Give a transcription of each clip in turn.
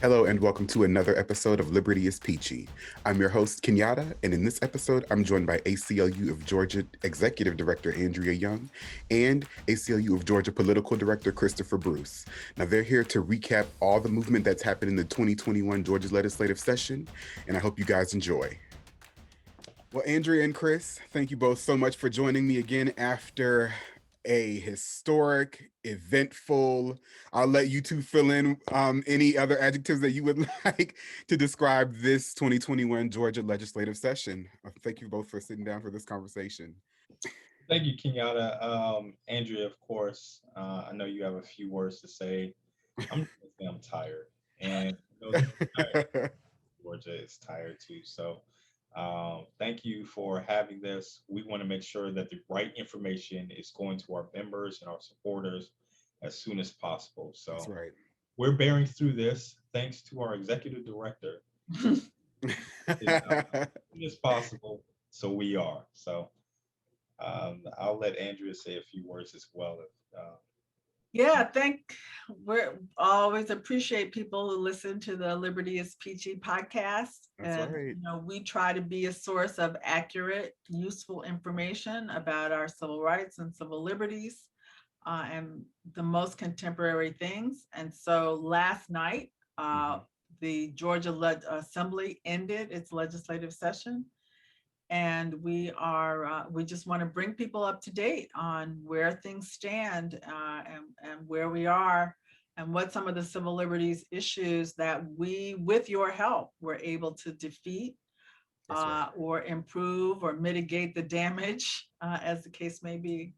Hello and welcome to another episode of Liberty is Peachy. I'm your host, Kenyatta, and in this episode, I'm joined by ACLU of Georgia Executive Director Andrea Young and ACLU of Georgia Political Director Christopher Bruce. Now, they're here to recap all the movement that's happened in the 2021 Georgia legislative session, and I hope you guys enjoy. Well, Andrea and Chris, thank you both so much for joining me again after a historic, eventful. I'll let you two fill in any other adjectives that you would like to describe this 2021 Georgia legislative session. Thank you both for sitting down for this conversation. Thank you, Kenyatta. Andrea, of course, I know you have a few words to say. I'm just gonna say I'm tired, and I know that tired. Georgia is tired too. So, thank you for having this. We want to make sure that the right information is going to our members and our supporters as soon as possible. That's So, right. we're bearing through this thanks to our executive director. As soon as possible, so we are. So, I'll let Andrea say a few words as well. If, Yeah, we always appreciate people who listen to the Liberty is Peachy podcast. That's And, right. we try to be a source of accurate, useful information about our civil rights and civil liberties and the most contemporary things. And so last night, Mhm. the Georgia Assembly ended its legislative session. And we just want to bring people up to date on where things stand and where we are and what some of the civil liberties issues that we, with your help, were able to defeat That's right. or improve or mitigate the damage, as the case may be.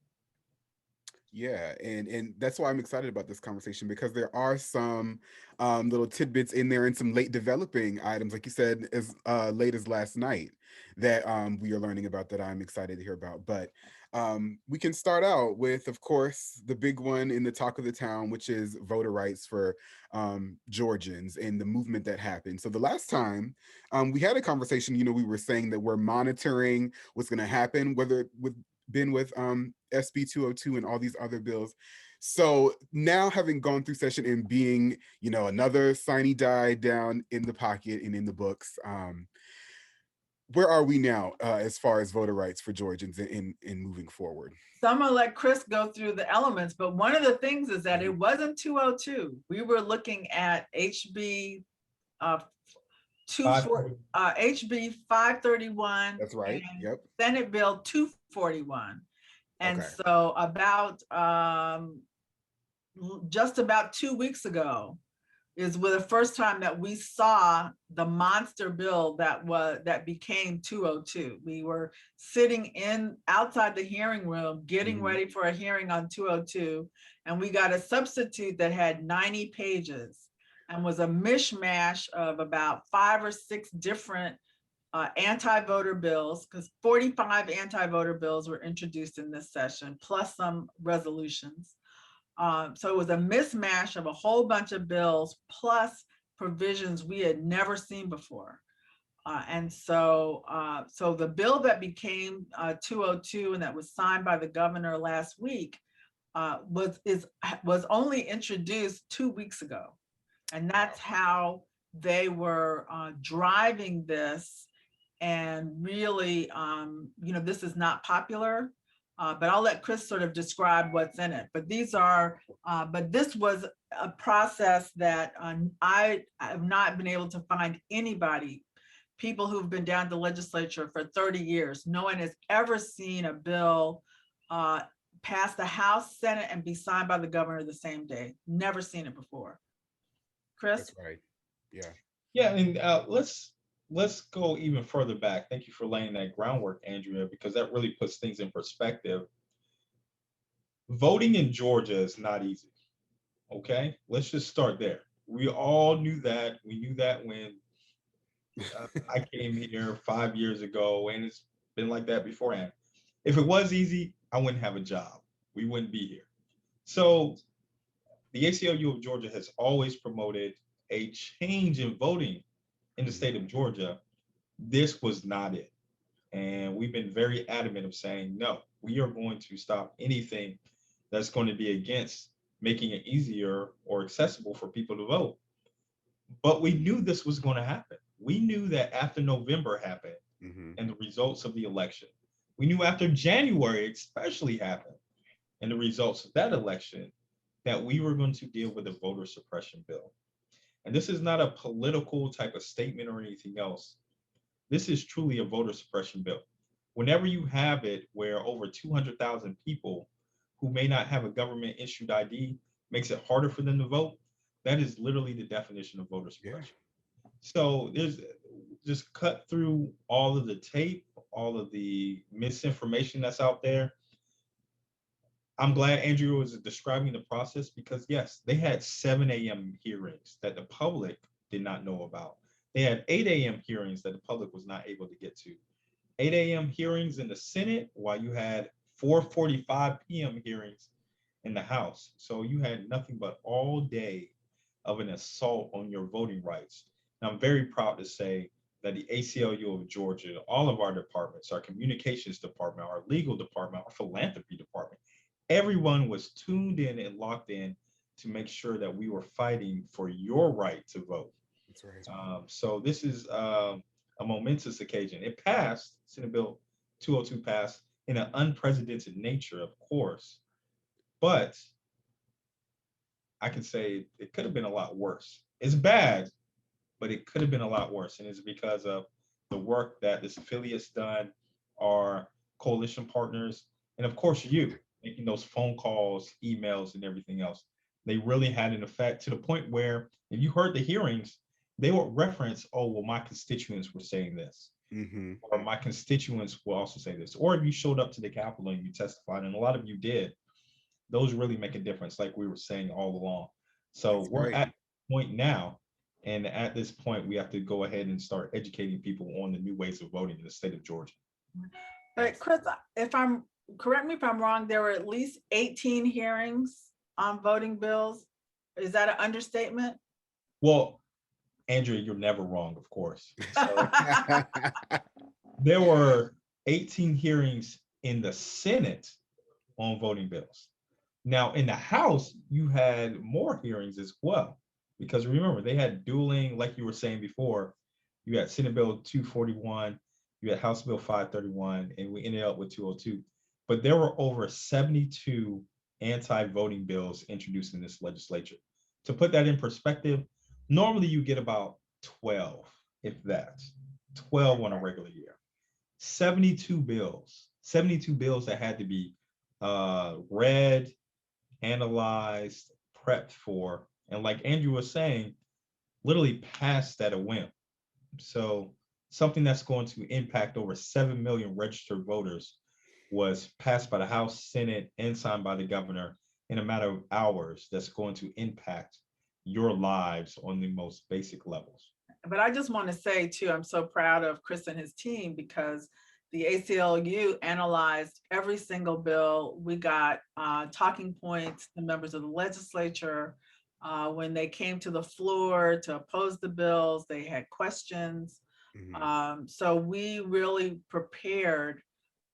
Yeah, and that's why I'm excited about this conversation because there are some little tidbits in there and some late developing items, like you said, as late as last night that we are learning about that I'm excited to hear about. But we can start out with, of course, the big one in the talk of the town, which is voter rights for Georgians and the movement that happened. So the last time we had a conversation, we were saying that we're monitoring what's going to happen, whether with been with SB 202 and all these other bills. So now having gone through session and being, another Sine died down in the pocket and in the books, where are we now as far as voter rights for Georgians in moving forward? So I'm gonna let Chris go through the elements, but one of the things is that it Mhm. wasn't 202. We were looking at HB uh, five, HB 531 That's right. and Yep. Senate Bill 241. And Okay. so about just about 2 weeks ago is the first time that we saw the monster bill that became 202. We were sitting in outside the hearing room getting Mhm. ready for a hearing on 202, and we got a substitute that had 90 pages and was a mishmash of about 5 or 6 different anti-voter bills, because 45 anti-voter bills were introduced in this session, plus some resolutions. So it was a mismatch of a whole bunch of bills plus provisions we had never seen before. So the bill that became 202 and that was signed by the governor last week was only introduced 2 weeks ago, and Wow. that's how they were driving this. And really, this is not popular, but I'll let Chris sort of describe what's in it. But this was a process that I have not been able to find anybody, people who've been down to the legislature for 30 years. No one has ever seen a bill uh, pass the House, Senate, and be signed by the governor the same day. Never seen it before. That's Chris? right. Yeah. yeah, and let's go even further back. Thank you for laying that groundwork, Andrea, because that really puts things in perspective. Voting in Georgia is not easy. Okay, let's just start there. We all knew that. We knew that when I came here 5 years ago, and it's been like that beforehand. If it was easy, I wouldn't have a job. We wouldn't be here. So the ACLU of Georgia has always promoted a change in voting in the state Mhm. of Georgia. This was not it. And we've been very adamant of saying, no, we are going to stop anything that's going to be against making it easier or accessible for people to vote. But we knew this was going to happen. We knew that after November happened Hmm. and the results of the election, we knew after January especially happened and the results of that election, that we were going to deal with a voter suppression bill. And this is not a political type of statement or anything else. This is truly a voter suppression bill. Whenever you have it where over 200,000 people who may not have a government issued ID makes it harder for them to vote, that is literally the definition of voter Yeah. suppression. So there's just cut through all of the tape, all of the misinformation that's out there. I'm glad Andrew was describing the process because, yes, they had 7 a.m. hearings that the public did not know about. They had 8 a.m. hearings that the public was not able to get to. 8 a.m. hearings in the Senate, while you had 4:45 p.m. hearings in the House. So you had nothing but all day of an assault on your voting rights. And I'm very proud to say that the ACLU of Georgia, all of our departments, our communications department, our legal department, our philanthropy department, everyone was tuned in and locked in to make sure that we were fighting for your right to vote. That's right. So this is a momentous occasion. It passed, Senate Bill 202 passed in an unprecedented nature, of course, but I can say it could have been a lot worse. It's bad, but it could have been a lot worse. And it's because of the work that this affiliate's done, our coalition partners, and of course you making those phone calls, emails, and everything else. They really had an effect to the point where if you heard the hearings, they would reference, oh, well, my constituents were saying this, Hmm. or my constituents will also say this. Or if you showed up to the Capitol and you testified, and a lot of you did, those really make a difference, like we were saying all along. So That's we're right. at the point now, and at this point, we have to go ahead and start educating people on the new ways of voting in the state of Georgia. But Yes. Chris, if I'm, correct me if I'm wrong, there were at least 18 hearings on voting bills. Is that an understatement? Well, Andrea, you're never wrong, of course. So there were 18 hearings in the Senate on voting bills. Now, in the House, you had more hearings as well, because remember, they had dueling, like you were saying before, you had Senate Bill 241, you had House Bill 531, and we ended up with 202. But there were over 72 anti-voting bills introduced in this legislature. To put that in perspective, normally you get about 12, if that, 12 on a regular year. 72 bills that had to be read, analyzed, prepped for, and like Andrew was saying, literally passed at a whim. So something that's going to impact over 7 million registered voters was passed by the House, Senate, and signed by the governor in a matter of hours that's going to impact your lives on the most basic levels. But I just want to say too, I'm so proud of Chris and his team because the ACLU analyzed every single bill. We got talking points to members of the legislature. When they came to the floor to oppose the bills, they had questions. Hmm. So we really prepared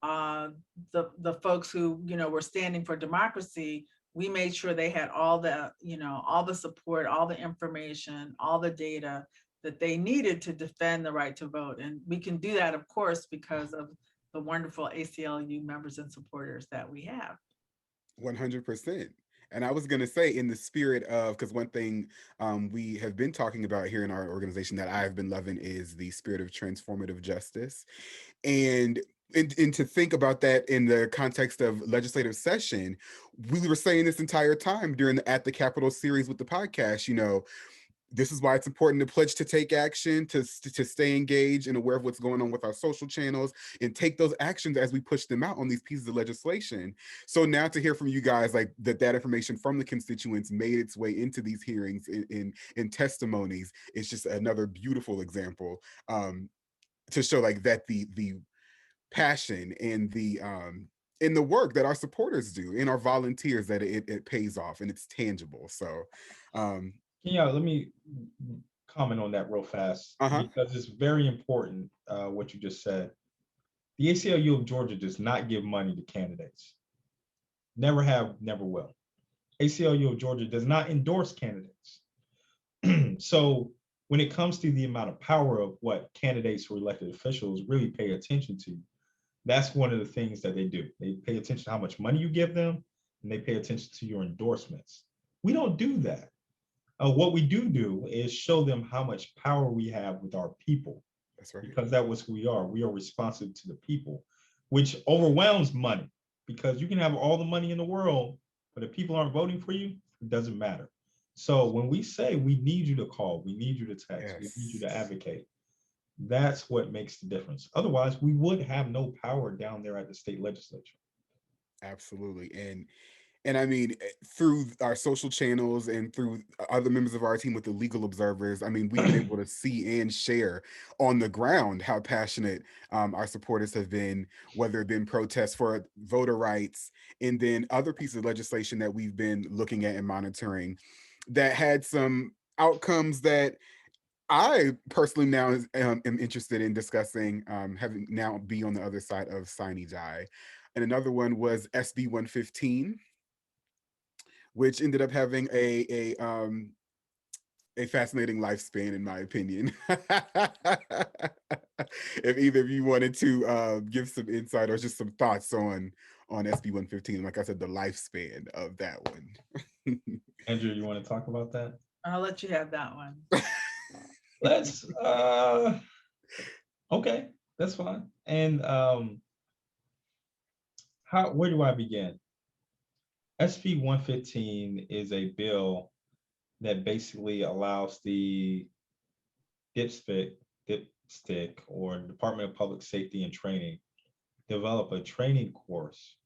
uh, the folks who were standing for democracy. We made sure they had all the all the support, all the information, all the data that they needed to defend the right to vote. And we can do that, of course, because of the wonderful ACLU members and supporters that we have. 100%. And I was going to say, in the spirit of, because one thing we have been talking about here in our organization that I've been loving is the spirit of transformative justice. And and to think about that in the context of legislative session, we were saying this entire time during the At the Capitol series with the podcast, this is why it's important to pledge to take action, to stay engaged and aware of what's going on with our social channels and take those actions as we push them out on these pieces of legislation. So now to hear from you guys, like that information from the constituents made its way into these hearings in testimonies, it's just another beautiful example to show like that the passion and the work that our supporters do and our volunteers, that it pays off and it's tangible. So um Yeah, let me comment on that real fast uh-huh. because it's very important what you just said. The ACLU of Georgia does not give money to candidates. Never have, never will. ACLU of Georgia does not endorse candidates. So when it comes to the amount of power of what candidates or elected officials really pay attention to, that's one of the things that they do. They pay attention to how much money you give them, and they pay attention to your endorsements. We don't do that. What we do is show them how much power we have with our people, That's right. because that was who we are. We are responsive to the people, which overwhelms money, because you can have all the money in the world, but if people aren't voting for you, it doesn't matter. So when we say we need you to call, we need you to text, we need you to Yes. advocate, that's what makes the difference. Otherwise, we would have no power down there at the state legislature. Absolutely. And I mean, through our social channels and through other members of our team with the legal observers, I mean, we've been able to see and share on the ground how passionate our supporters have been, whether it been protests for voter rights, and then other pieces of legislation that we've been looking at and monitoring that had some outcomes that I personally now am interested in discussing, having now be on the other side of Sine. And another one was SB 115, which ended up having a fascinating lifespan, in my opinion. If either of you wanted to give some insight or just some thoughts on SB 115, like I said, the lifespan of that one. Andrew, you want to talk about that? I'll let you have that one. Let's okay, that's fine. And how where do I begin? SB 115 is a bill that basically allows the dipstick, dipstick or Department of Public Safety and Training develop a training course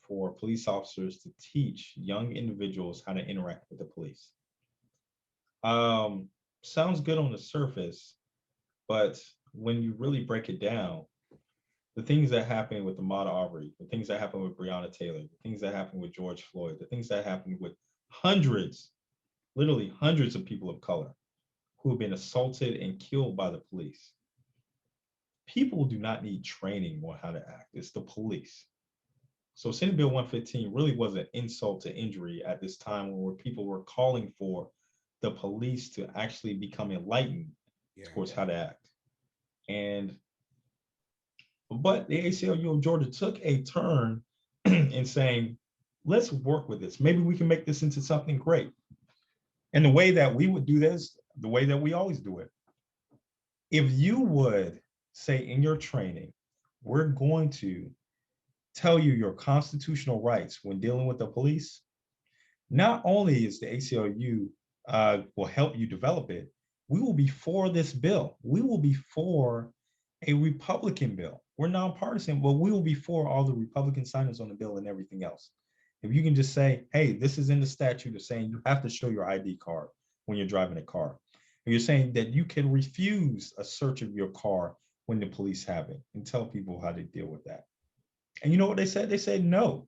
for police officers to teach young individuals how to interact with the police. Um, Sounds good on the surface, but when you really break it down, the things that happen with Ahmaud Arbery, the things that happen with Breonna Taylor, the things that happen with George Floyd, the things that happen with hundreds, literally hundreds of people of color who have been assaulted and killed by the police. People do not need training on how to act. It's the police. So Senate Bill 115 really was an insult to injury at this time where people were calling for the police to actually become enlightened Yeah. towards how to act. And but the ACLU of Georgia took a turn in saying, let's work with this. Maybe we can make this into something great. And the way that we would do this, the way that we always do it, if you would say in your training, we're going to tell you your constitutional rights when dealing with the police, not only is the ACLU will help you develop it, we will be for this bill. We will be for a Republican bill. We're nonpartisan, but we will be for all the Republican signers on the bill and everything else. If you can just say, hey, this is in the statute of saying you have to show your ID card when you're driving a car. If you're saying that you can refuse a search of your car when the police have it, and tell people how to deal with that. And you know what they said? They said no.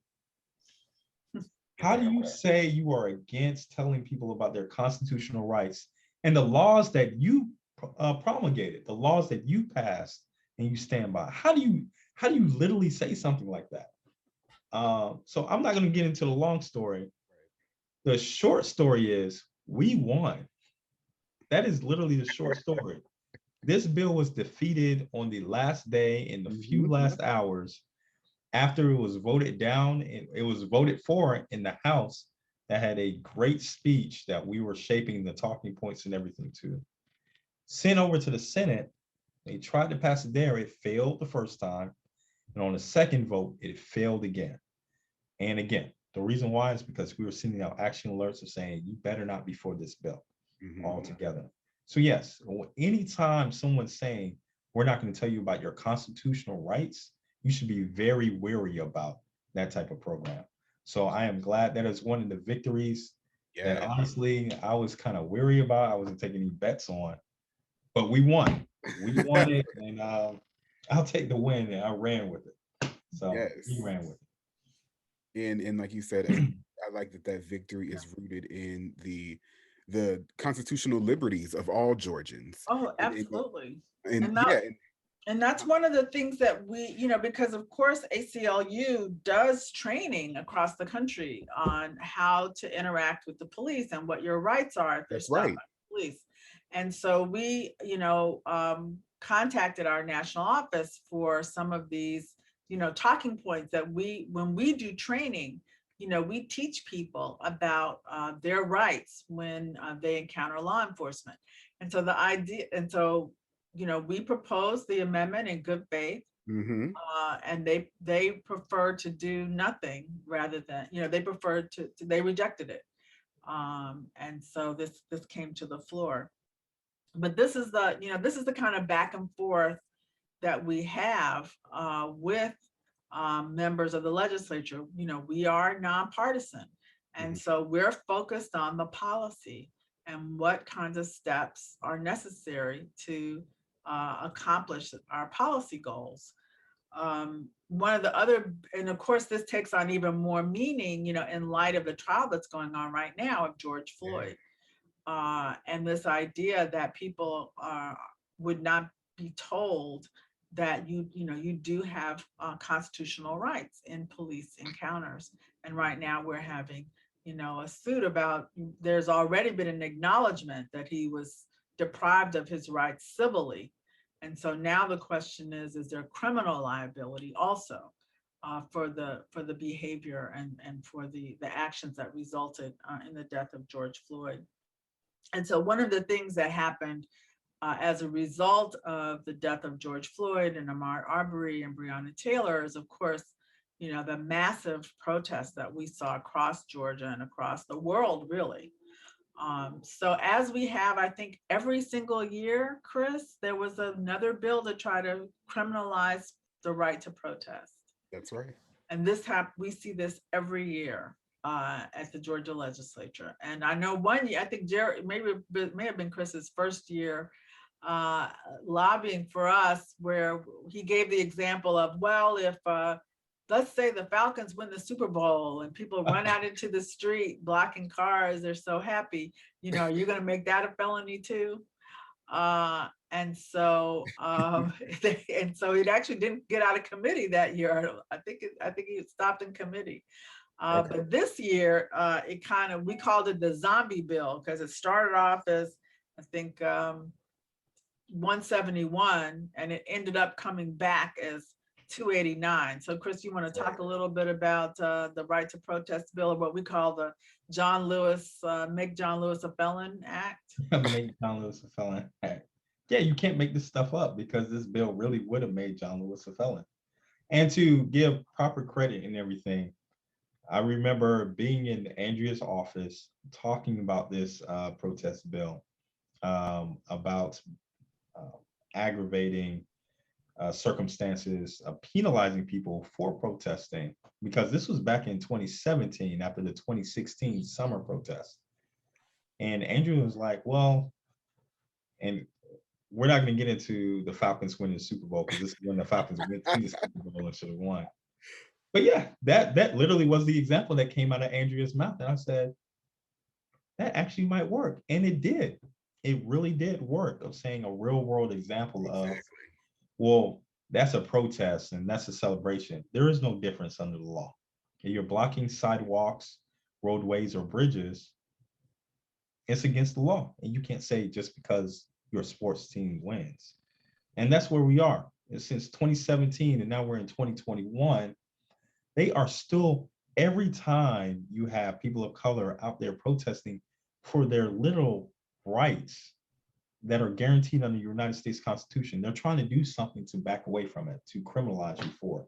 How do you say you are against telling people about their constitutional rights and the laws that you promulgated, the laws that you passed and you stand by? How do you literally say something like that? So I'm not going to get into the long story. The short story is we won. That is literally the short story. This bill was defeated on the last day in the few last hours after it was voted down. It was voted for in the House that had a great speech that we were shaping the talking points and everything to. Sent over to the Senate. They tried to pass it there. It failed the first time. And on the second vote, it failed again. And again, the reason why is because we were sending out action alerts of saying, you better not be for this bill altogether. So yes, anytime someone's saying, we're not going to tell you about your constitutional rights, you should be very wary about that type of program. So I am glad that is one of the victories that honestly I was kind of weary about. I wasn't taking any bets on, but we won. We won it, and I'll take the win, and I ran with it. So we ran with it. And like you said, I like that victory is rooted in the constitutional liberties of all Georgians. Oh, absolutely. And And that's one of the things that we, because of course ACLU does training across the country on how to interact with the police and what your rights are if you're stopped by the police. And so we, contacted our national office for some of these, talking points that when we do training, we teach people about their rights when they encounter law enforcement. And so we proposed the amendment in good faith, Mm-hmm. and they preferred to do nothing rather than, they preferred they rejected it. And so this came to the floor. But this is the kind of back and forth that we have with members of the legislature. We are nonpartisan, Mm-hmm. and so we're focused on the policy and what kinds of steps are necessary to accomplish our policy goals. One of the other, and of course, this takes on even more meaning, in light of the trial that's going on right now of George Floyd, and this idea that people would not be told that you do have constitutional rights in police encounters. And right now we're having a suit about, there's already been an acknowledgement that he was deprived of his rights civilly. And so now the question is there criminal liability also for the behavior and for the actions that resulted in the death of George Floyd? And so one of the things that happened as a result of the death of George Floyd and Ahmaud Arbery and Breonna Taylor is, of course, the massive protests that we saw across Georgia and across the world, really. So as we have, I think every single year, Chris, there was another bill to try to criminalize the right to protest. That's right. And we see this every year at the Georgia legislature. And I know one year, I think Jerry, maybe it may have been Chris's first year lobbying for us, where he gave the example of, well, if let's say the Falcons win the Super Bowl and people run out into the street blocking cars, they're so happy, you're going to make that a felony too. And so and so it actually didn't get out of committee that year. I think it stopped in committee. Okay. But this year, we called it the zombie bill, because it started off as, I think, 171, and it ended up coming back as 289. So Chris, you want to talk a little bit about the right to protest bill, or what we call the Make John Lewis a Felon Act? Make John Lewis a felon act. Yeah, you can't make this stuff up, because this bill really would have made John Lewis a felon. And to give proper credit and everything, I remember being in Andrea's office talking about this protest bill, about aggravating circumstances of penalizing people for protesting, because this was back in 2017 after the 2016 summer protest. And Andrea was like, well, and we're not going to get into the Falcons winning the Super Bowl, because this is when the Falcons went to the Super Bowl and should have won. But yeah, that literally was the example that came out of Andrea's mouth. And I said, that actually might work. And it did. It really did work, of saying a real world example of, well, that's a protest and that's a celebration. There is no difference under the law. If you're blocking sidewalks, roadways, or bridges, it's against the law. And you can't say just because your sports team wins. And that's where we are. And since 2017, and now we're in 2021, they are still, every time you have people of color out there protesting for their little rights that are guaranteed under the United States Constitution, they're trying to do something to back away from it, to criminalize you for it.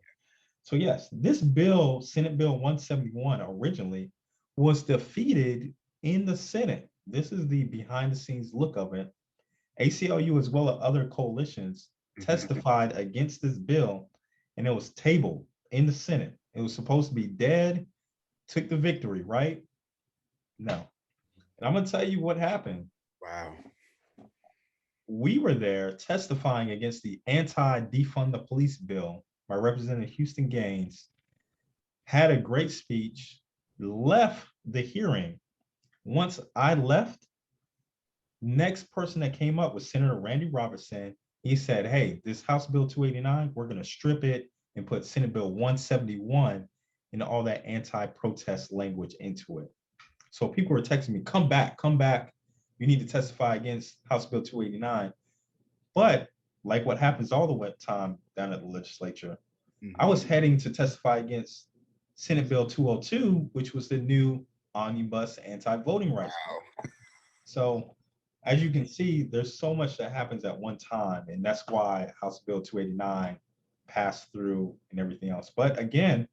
So yes, this bill, Senate Bill 171, originally was defeated in the Senate. This is the behind the scenes look of it. ACLU, as well as other coalitions, testified against this bill, and it was tabled in the Senate. It was supposed to be dead, took the victory, right? No. And I'm going to tell you what happened. Wow. We were there testifying against the anti-defund the police bill by Representative Houston Gaines, had a great speech, left the hearing. Once I left, next person that came up was Senator Randy Robertson. He said, hey, this House Bill 289, we're going to strip it and put Senate Bill 171 and all that anti-protest language into it. So people were texting me, come back, you need to testify against House Bill 289. But like what happens all the time down at the legislature, I Mhm. was heading to testify against Senate Bill 202, which was the new omnibus anti-voting rights bill. Wow. So as you can see, there's so much that happens at one time, and that's why House Bill 289 passed through and everything else. But again,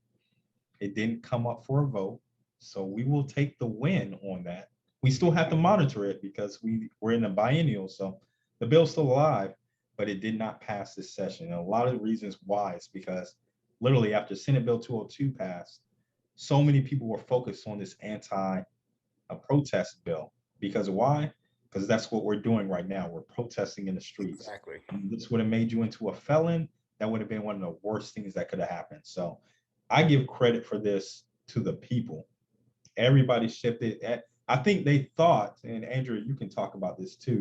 it didn't come up for a vote, so we will take the win on that. We still have to monitor it because we're in a biennial, so the bill's still alive, but it did not pass this session. And a lot of the reasons why is because literally after Senate Bill 202 passed, so many people were focused on this anti-protest bill. Because why? Because that's what we're doing right now. We're protesting in the streets. Exactly. And this would have made you into a felon. That would have been one of the worst things that could have happened. So I give credit for this to the people. Everybody shifted. I think they thought, and Andrea, you can talk about this too.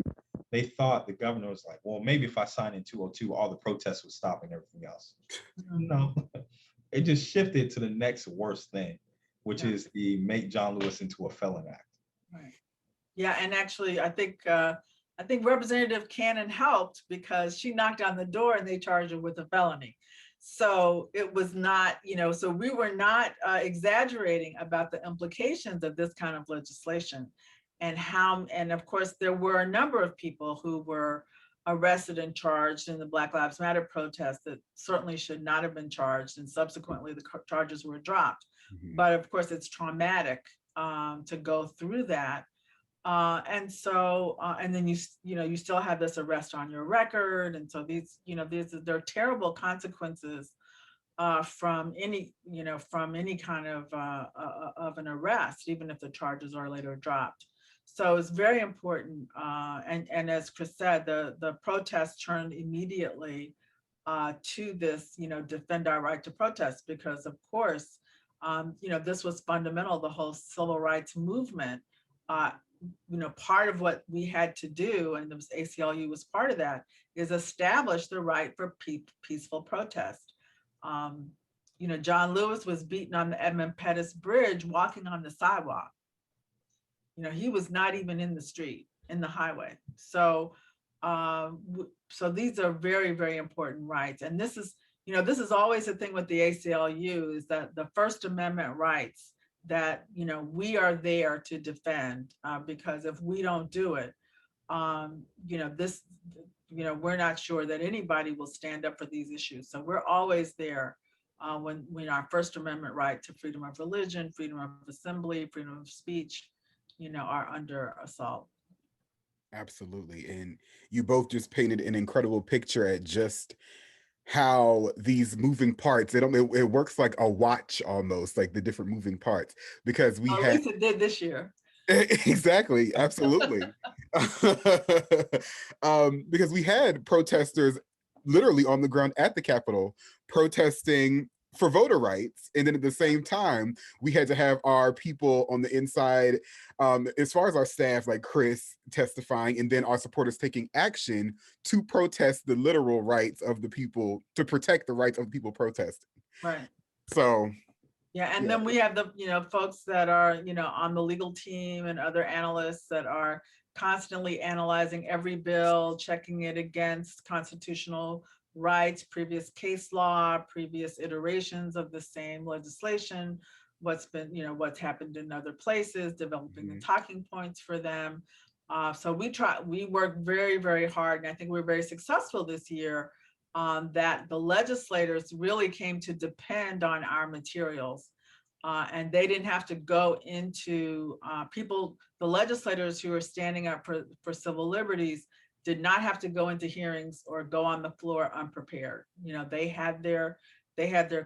They thought the governor was like, well, maybe if I sign in 202, all the protests would stop and everything else. Mhm. No, it just shifted to the next worst thing, which Yeah. is the make John Lewis into a felon act. Right. Yeah, and actually, I think Representative Cannon helped because she knocked on the door and they charged her with a felony. So it was not, so we were not exaggerating about the implications of this kind of legislation and how, and of course, there were a number of people who were arrested and charged in the Black Lives Matter protest that certainly should not have been charged, and subsequently the charges were dropped. Mhm. But of course, it's traumatic to go through that. And then you still have this arrest on your record. And so there are terrible consequences from any kind of an arrest, even if the charges are later dropped. So it's very important. And as Chris said, the protest turned immediately to this, defend our right to protest, because of course, this was fundamental, the whole civil rights movement. Uh, Part of what we had to do, and the ACLU was part of that, is establish the right for peaceful protest. Um, John Lewis was beaten on the Edmund Pettus Bridge walking on the sidewalk. He was not even in the street, in the highway. So these are very, very important rights. And this is always the thing with the ACLU, is that the First Amendment rights that, we are there to defend, because if we don't do it, we're not sure that anybody will stand up for these issues. So we're always there when our First Amendment right to freedom of religion, freedom of assembly, freedom of speech, are under assault. Absolutely. And you both just painted an incredible picture at just how these moving parts, it works like a watch almost, like the different moving parts, because we Well, at had least it did this year. exactly, absolutely. Because we had protesters literally on the ground at the Capitol protesting for voter rights. And then at the same time, we had to have our people on the inside, as far as our staff, like Chris testifying, and then our supporters taking action to protest the literal rights of the people, to protect the rights of the people protesting. Right. So, Yeah, and yeah. then we have the, folks that are, on the legal team and other analysts that are constantly analyzing every bill, checking it against constitutional rights, previous case law, previous iterations of the same legislation, what's happened in other places, developing the Mhm. talking points for them. So we work very, very hard, and I think we're very successful this year, that the legislators really came to depend on our materials. And they didn't have to go into the legislators who are standing up for civil liberties did not have to go into hearings or go on the floor unprepared. They had their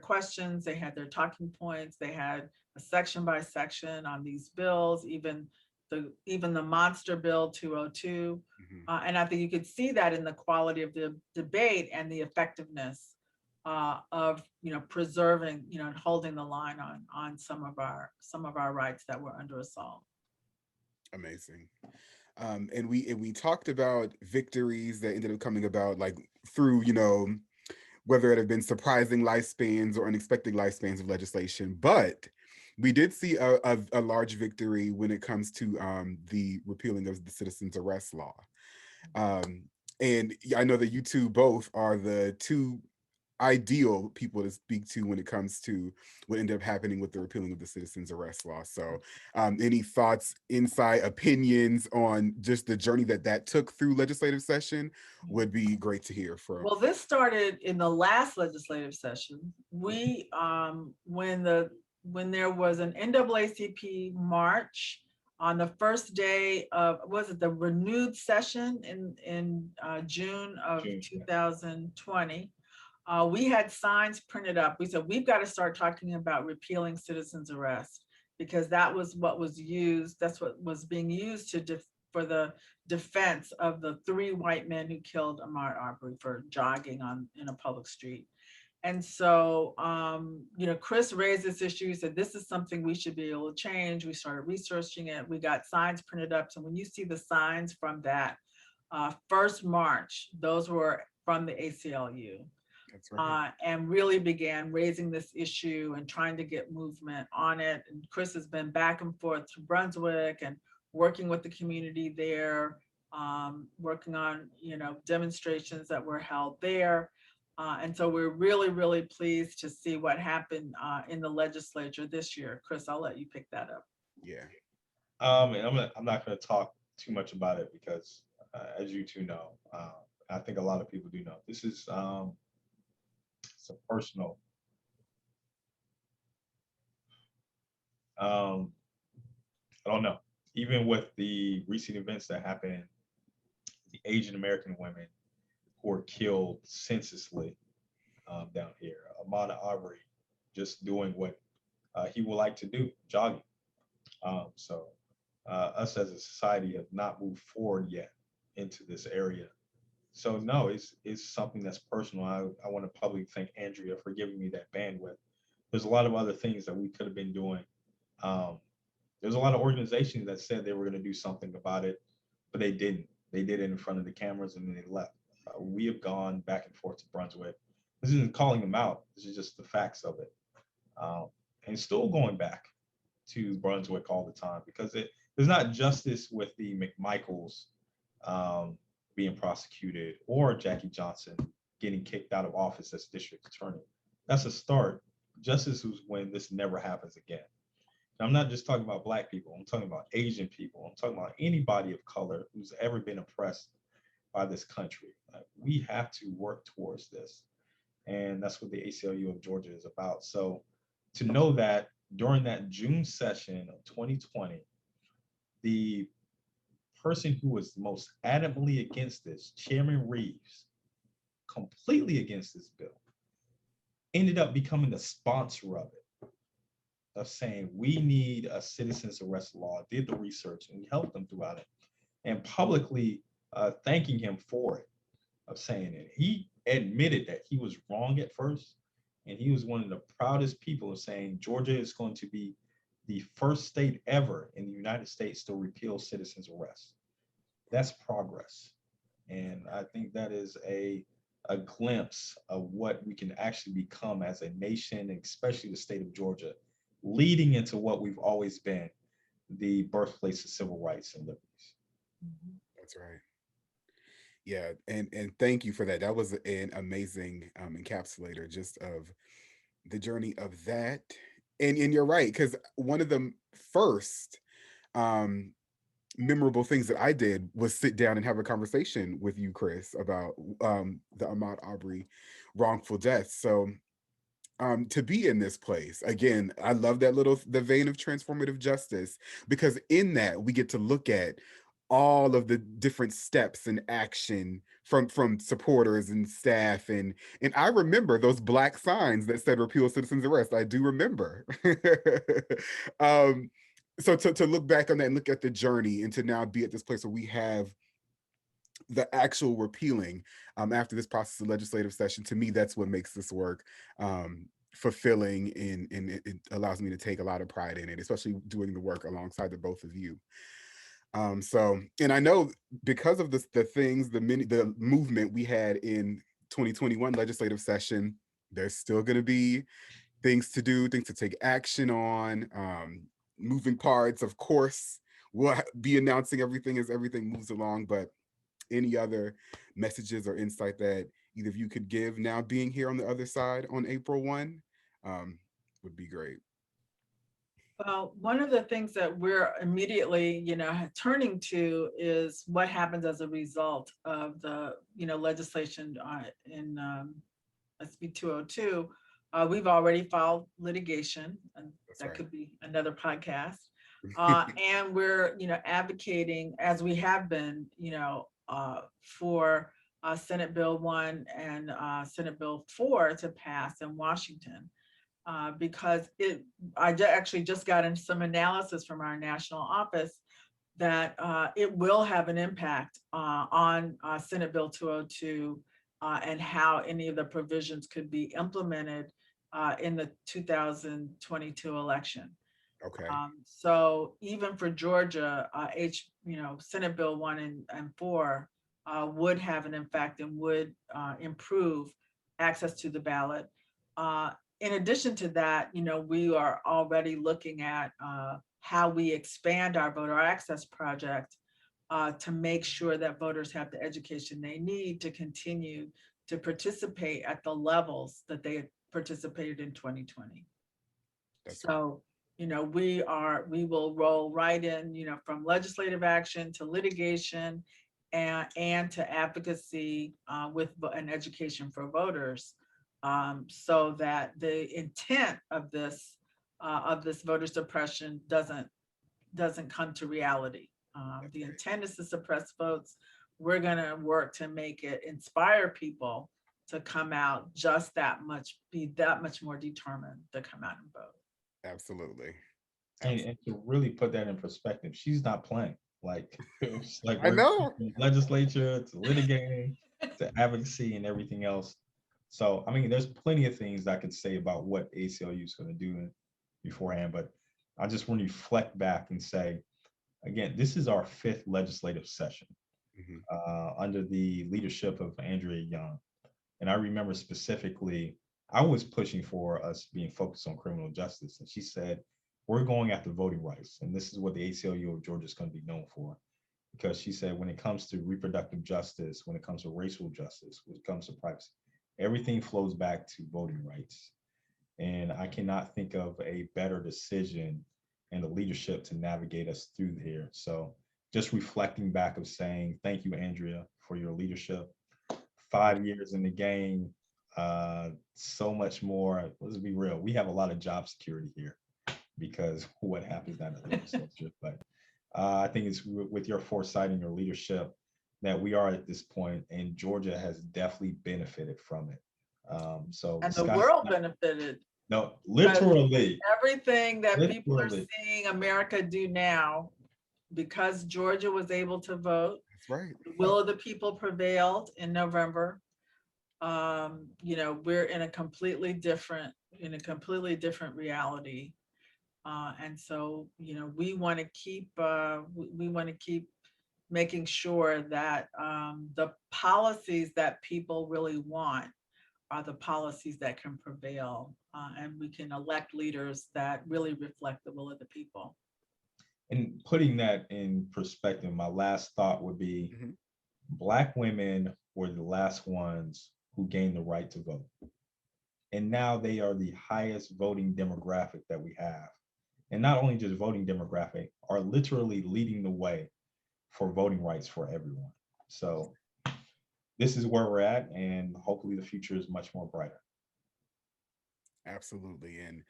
questions, they had their talking points, they had a section by section on these bills, even the monster bill 202. Mhm. And I think you could see that in the quality of the debate and the effectiveness of preserving, and holding the line on some of our rights that were under assault. Amazing. And we talked about victories that ended up coming about, like through, whether it have been surprising lifespans or unexpected lifespans of legislation. But we did see a large victory when it comes to the repealing of the citizens arrest law. Um, and I know that you two both are the two ideal people to speak to when it comes to what ended up happening with the repealing of the citizens arrest law. So any thoughts, insight, opinions on just the journey that that took through legislative session would be great to hear from. Well, this started in the last legislative session. When there was an NAACP march on the first day of, was it the renewed session in June of June. 2020, we had signs printed up. We said, we've got to start talking about repealing citizens arrest, because that was what was used. That's what was being used for the defense of the 3 white men who killed Ahmaud Arbery for jogging in a public street. And so, Chris raised this issue, said, this is something we should be able to change. We started researching it. We got signs printed up. So when you see the signs from that first march, those were from the ACLU. That's right. And really began raising this issue and trying to get movement on it. And Chris has been back and forth to Brunswick and working with the community there, working on, demonstrations that were held there. And so we're really, really pleased to see what happened in the legislature this year. Chris, I'll let you pick that up. Yeah. And I'm not going to talk too much about it because, as you two know, I think a lot of people do know, this is it's a personal. I don't know. Even with the recent events that happened, the Asian American women who were killed senselessly down here, Ahmaud Arbery, just doing what he would like to do, jogging. Us as a society have not moved forward yet into this area. So no, it's something that's personal. I want to publicly thank Andrea for giving me that bandwidth. There's a lot of other things that we could have been doing. Um, there's a lot of organizations that said they were going to do something about it, but they didn't. They did it in front of the cameras and then they left. We have gone back and forth to Brunswick. This isn't calling them out. This is just the facts of it. Um, and still going back to Brunswick all the time because there's not justice with the McMichaels um, being prosecuted or Jackie Johnson getting kicked out of office as district attorney. That's a start. Justice is when this never happens again. And I'm not just talking about Black people. I'm talking about Asian people. I'm talking about anybody of color who's ever been oppressed by this country. We have to work towards this. And that's what the ACLU of Georgia is about. So to know that during that June session of 2020, the person who was most adamantly against this, Chairman Reeves, completely against this bill, ended up becoming the sponsor of it, of saying we need a citizens arrest law, did the research, and we helped them throughout it, and publicly thanking him for it, of saying it. He admitted that he was wrong at first, and he was one of the proudest people of saying Georgia is going to be the first state ever in the United States to repeal citizens arrest. That's progress. And I think that is a glimpse of what we can actually become as a nation, especially the state of Georgia, leading into what we've always been, the birthplace of civil rights and liberties. That's right. Yeah, and thank you for that. That was an amazing encapsulator just of the journey of that. And you're right, because one of the first um memorable things that I did was sit down and have a conversation with you, Chris, about the Ahmaud Arbery wrongful death. So to be in this place again, I love that little the vein of transformative justice, because in that we get to look at all of the different steps and action from supporters and staff, and I remember those black signs that said repeal citizens arrest. I do remember. um so to look back on that and look at the journey and to now be at this place where we have the actual repealing after this process of legislative session, to me, that's what makes this work fulfilling, and it allows me to take a lot of pride in it, especially doing the work alongside the both of you. So, and I know because of the things, the movement we had in 2021 legislative session, there's still going to be things to do, things to take action on, moving parts. Of course, we'll be announcing everything as everything moves along, but any other messages or insight that either of you could give now being here on the other side on April 1 um, would be great. Well, one of the things that we're immediately, turning to is what happens as a result of the, legislation in SB 202. We've already filed litigation, and That's that right. could be another podcast. And we're, advocating, as we have been, for Senate Bill 1 and Senate Bill 4 to pass in Washington. Because actually just got in some analysis from our national office that it will have an impact on Senate Bill 202 and how any of the provisions could be implemented in the 2022 election. Okay. So even for Georgia, Senate Bill 1 and 4 would have an impact and would improve access to the ballot. Uh, in addition to that, we are already looking at how we expand our voter access project to make sure that voters have the education they need to continue to participate at the levels that they participated in 2020. That's right. So, we will roll right in, from legislative action to litigation and to advocacy with an education for voters, so that the intent of this voter suppression doesn't come to reality. That's The right. intent is to suppress votes. We're going to work to make it inspire people to come out be that much more determined to come out and vote. Absolutely. And Absolutely. to really put that in perspective, she's not playing. Like it's like I we're know. from legislature to litigating to advocacy and everything else. So I mean, there's plenty of things I could say about what ACLU is going to do beforehand, but I just want to reflect back and say, again, this is our fifth legislative session Hmm. under the leadership of Andrea Young. And I remember specifically, I was pushing for us being focused on criminal justice. And she said, we're going after voting rights. And this is what the ACLU of Georgia is going to be known for. Because she said, when it comes to reproductive justice, when it comes to racial justice, when it comes to privacy, everything flows back to voting rights. And I cannot think of a better decision and the leadership to navigate us through here. So just reflecting back of saying, thank you, Andrea, for your leadership. 5 years in the game, so much more. Let's be real. We have a lot of job security here because what happens down the legislature. But I think it's with your foresight and your leadership that we are at this point, and Georgia has definitely benefited from it. So the And the sky, world benefited no, because literally, everything that people are literally. seeing America do now, because Georgia was able to vote, That's right. the will of the people prevailed in November. We're in a completely different reality. And so, we want to keep making sure that the policies that people really want are the policies that can prevail, and we can elect leaders that really reflect the will of the people. And putting that in perspective, my last thought would be Hmm. Black women were the last ones who gained the right to vote. And now they are the highest voting demographic that we have. And not only just voting demographic, are literally leading the way for voting rights for everyone. So this is where we're at, and hopefully the future is much more brighter. Absolutely. And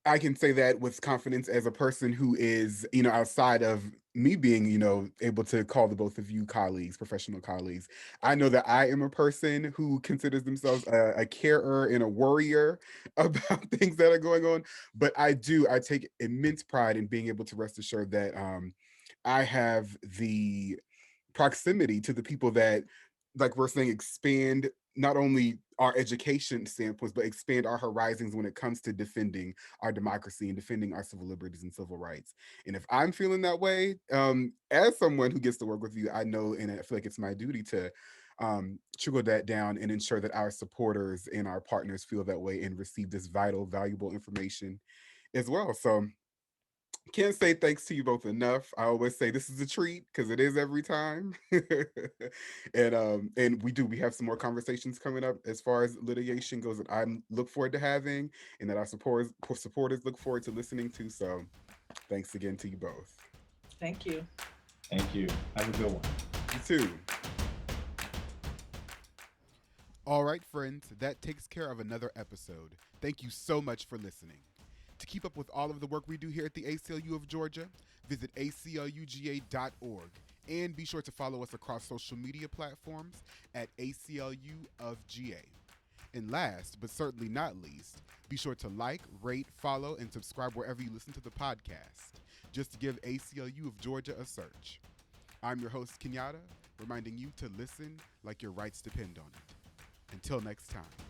I can say that with confidence as a person who is, outside of me being, able to call the both of you colleagues, professional colleagues. I know that I am a person who considers themselves a carer and a worrier about things that are going on. But I take immense pride in being able to rest assured that I have the proximity to the people that, like we're saying, expand not only our education standpoints, but expand our horizons when it comes to defending our democracy and defending our civil liberties and civil rights. And if I'm feeling that way, as someone who gets to work with you, I know and I feel like it's my duty to trickle that down and ensure that our supporters and our partners feel that way and receive this vital, valuable information as well. So can't say thanks to you both enough. I always say this is a treat because it is every time. And we have some more conversations coming up as far as litigation goes that I look forward to having and that our supporters look forward to listening to. So thanks again to you both. Thank you. Thank you. Have a good one. You too. All right, friends, that takes care of another episode. Thank you so much for listening. To keep up with all of the work we do here at the ACLU of Georgia, visit acluga.org and be sure to follow us across social media platforms at ACLU of GA. And last, but certainly not least, be sure to like, rate, follow, and subscribe wherever you listen to the podcast. Just give ACLU of Georgia a search. I'm your host, Kenyatta, reminding you to listen like your rights depend on it. Until next time.